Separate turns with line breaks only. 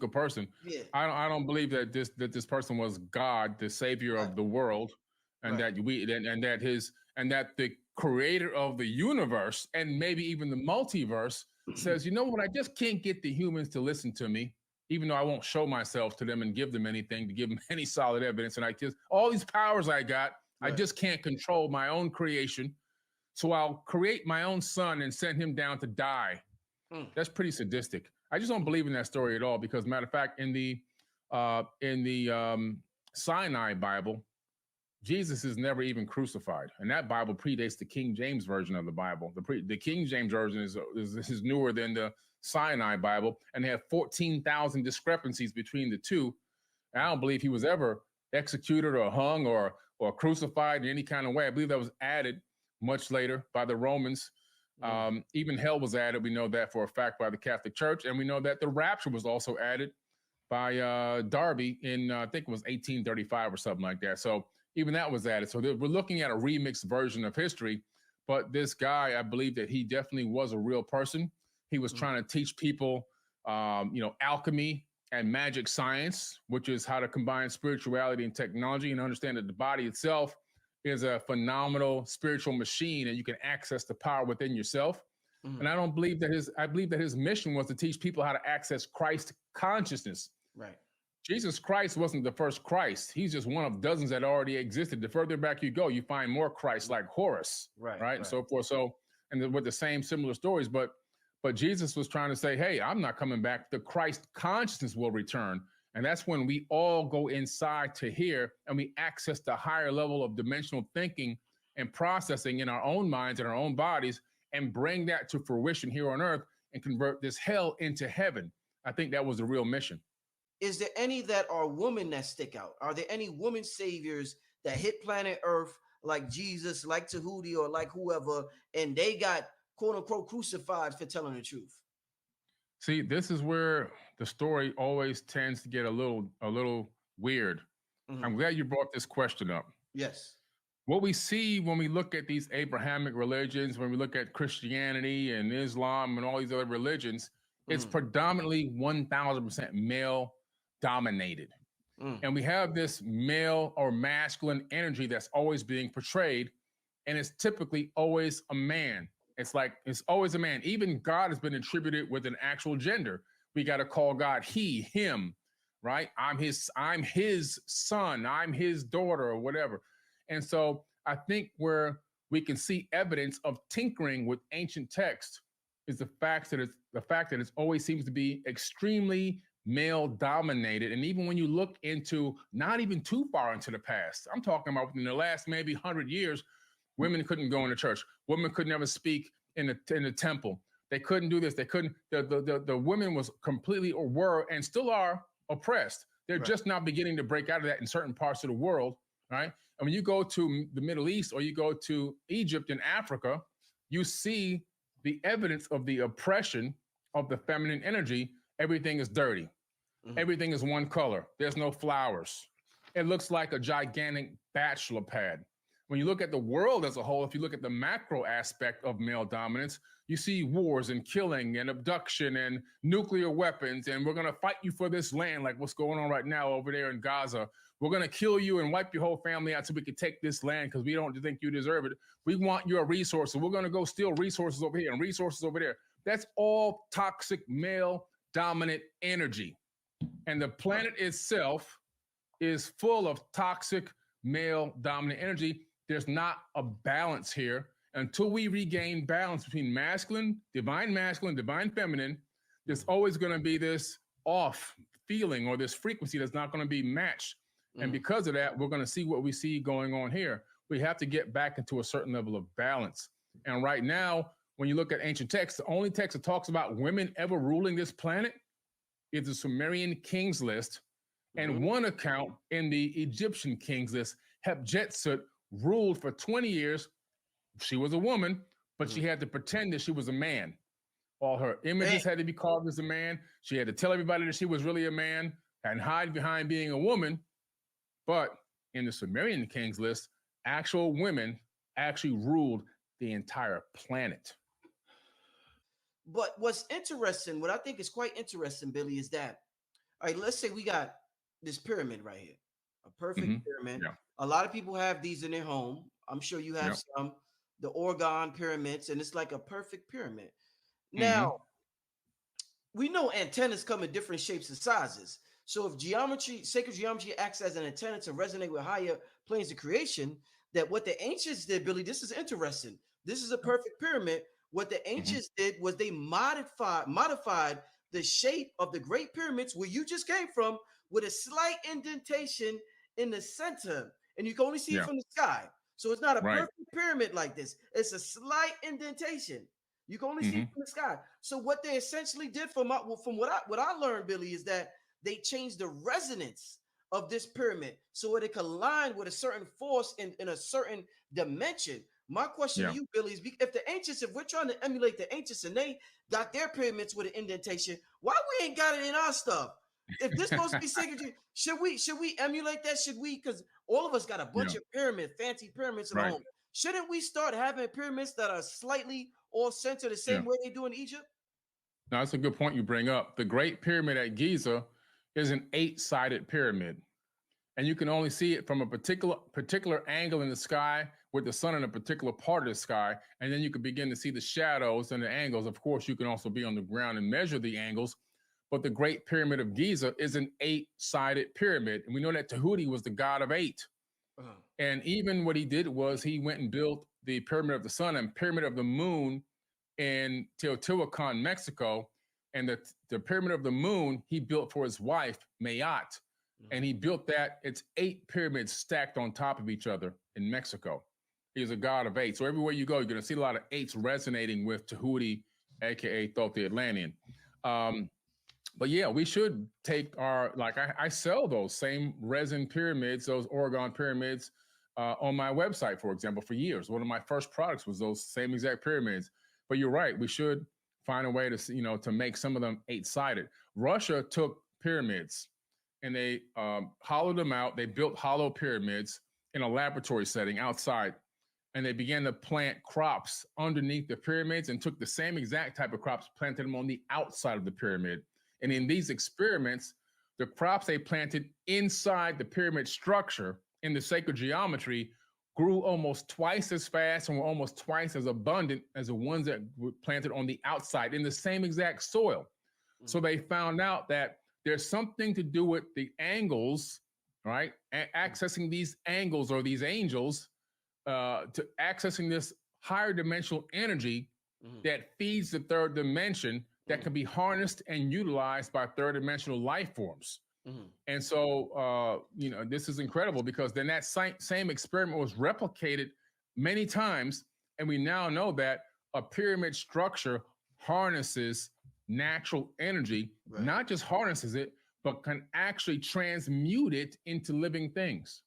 mystical person.
Yeah.
I don't believe that this person was God, the savior
Right.
of the world, and
Right.
that the creator of the universe and maybe even the multiverse says, you know what, I just can't get the humans to listen to me, even though I won't show myself to them and give them anything, to give them any solid evidence. And I just, all these powers I got, I
Right.
just can't control my own creation. So I'll create my own son and send him down to die. That's pretty sadistic. I just don't believe in that story at all, because matter of fact, in the Sinai Bible, Jesus is never even crucified, and that Bible predates the King James version of the Bible. The King James version is newer than the Sinai Bible, and they have 14,000 discrepancies between the two. And I don't believe he was ever executed or hung or crucified in any kind of way. I believe that was added much later by the Romans. Even hell was added. We know that for a fact by the Catholic Church, and we know that the rapture was also added by Darby in I think it was 1835 or something like that. So even that was added. So we're looking at a remixed version of history. But this guy, I believe that he definitely was a real person. He was trying to teach people, alchemy and magic science, which is how to combine spirituality and technology, and understand that the body itself is a phenomenal spiritual machine, and you can access the power within yourself. And I don't believe that I believe that his mission was to teach people how to access Christ consciousness.
Right.
Jesus Christ wasn't the first Christ. He's just one of dozens that already existed. The further back you go, you find more Christ, like Horus, right? And so forth. So, and with the same similar stories, but Jesus was trying to say, hey, I'm not coming back. The Christ consciousness will return. And that's when we all go inside to here, and we access the higher level of dimensional thinking and processing in our own minds and our own bodies, and bring that to fruition here on earth and convert this hell into heaven. I think that was the real mission.
Is there any that are women that stick out? Are there any women saviors that hit planet Earth like Jesus, like Tahuti, or like whoever, and they got quote unquote crucified for telling the truth?
See, this is where the story always tends to get a little weird. I'm glad you brought this question up.
Yes.
What we see when we look at these Abrahamic religions, when we look at Christianity and Islam and all these other religions, it's predominantly 1000% male dominated. And we have this male or masculine energy that's always being portrayed, and it's typically always a man. It's always a man. Even God has been attributed with an actual gender. We got to call God he, him, right? I'm his son, I'm his daughter, or whatever. And so I think where we can see evidence of tinkering with ancient text is the fact that it always seems to be extremely male dominated. And even when you look into not even too far into the past, I'm talking about within the last maybe 100 years, women couldn't go into church. Women could never speak in the temple. They couldn't do this. They couldn't. The women was completely, or were and still are, oppressed. They're just now beginning to break out of that in certain parts of the world. Right. And when you go to the Middle East or you go to Egypt and Africa, you see the evidence of the oppression of the feminine energy. Everything is dirty. Everything is one color. There's no flowers. It looks like a gigantic bachelor pad. When you look at the world as a whole, if you look at the macro aspect of male dominance, you see wars and killing and abduction and nuclear weapons, and we're going to fight you for this land, like what's going on right now over there in Gaza. We're going to kill you and wipe your whole family out so we can take this land because we don't think you deserve it. We want your resources. We're going to go steal resources over here and resources over there. That's all toxic male dominant energy. And the planet itself is full of toxic male dominant energy. There's not a balance here. Until we regain balance between divine masculine, divine feminine, there's always going to be this off feeling or this frequency that's not going to be matched. And because of that, we're going to see what we see going on here. We have to get back into a certain level of balance. And right now, when you look at ancient texts, the only text that talks about women ever ruling this planet is the Sumerian kings list. And one account in the Egyptian kings list, Hatshepsut ruled for 20 years. She was a woman, but she had to pretend that she was a man. All her images had to be carved as a man. She had to tell everybody that she was really a man and hide behind being a woman. But in the Sumerian kings list, actual women actually ruled the entire planet.
But what's interesting, what I think is quite interesting, Billy, is that All right, let's say we got this pyramid right here, a perfect
Hmm.
pyramid.
Yeah.
A lot of people have these in their home. I'm sure you have
Yeah.
some, the Orgon pyramids, and it's like a perfect pyramid. Now,
Hmm.
we know antennas come in different shapes and sizes. So if geometry, sacred geometry acts as an antenna to resonate with higher planes of creation, that what the ancients did, Billy, this is interesting. This is a perfect pyramid. What the
Hmm.
ancients did was they modified the shape of the great pyramids where you just came from with a slight indentation in the center. And you can only see it
Yeah.
from the sky. So it's not a
Right.
perfect pyramid like this. It's a slight indentation. You can only see it
Hmm.
from the sky. So what they essentially did from what I learned, Billy, is that they changed the resonance of this pyramid so it could align with a certain force in a certain dimension. My question to
Yeah.
you, Billy, is if the ancients, if we're trying to emulate the ancients and they got their pyramids with an indentation, why we ain't got it in our stuff? If this supposed to be sacred, should we emulate that? Should we? Because all of us got a bunch
Yeah.
of fancy pyramids in our
Right.
home. Shouldn't we start having pyramids that are slightly all centered the
Yeah.
same way they do in Egypt?
Now, that's a good point you bring up. The Great Pyramid at Giza is an 8-sided pyramid, and you can only see it from a particular angle in the sky with the sun in a particular part of the sky, and then you can begin to see the shadows and the angles. Of course, you can also be on the ground and measure the angles, but the Great Pyramid of Giza is an 8-sided pyramid, and we know that Tahuti was the god of 8.
Uh-huh.
And even what he did was he went and built the Pyramid of the Sun and Pyramid of the Moon in Teotihuacan, Mexico. And the Pyramid of the Moon he built for his wife, Mayat. And he built that, it's 8 pyramids stacked on top of each other in Mexico. He's a god of 8. So everywhere you go, you're going to see a lot of 8s resonating with Tahuti, aka Thoth the Atlantean. But yeah, we should take our, like I sell those same resin pyramids, those Oregon pyramids on my website, for example, for years. One of my first products was those same exact pyramids. But you're right, we should find a way to, to make some of them 8-sided. Russia took pyramids and they hollowed them out. They built hollow pyramids in a laboratory setting outside. And they began to plant crops underneath the pyramids and took the same exact type of crops, planted them on the outside of the pyramid. And in these experiments, the crops they planted inside the pyramid structure in the sacred geometry grew almost twice as fast and were almost twice as abundant as the ones that were planted on the outside in the same exact soil. So they found out that there's something to do with the angles, right? Accessing these angles or these angels to accessing this higher dimensional energy that feeds the third dimension that can be harnessed and utilized by third dimensional life forms. And so, this is incredible because then that same experiment was replicated many times. And we now know that a pyramid structure harnesses natural energy,
Right.
not just harnesses it, but can actually transmute it into living things.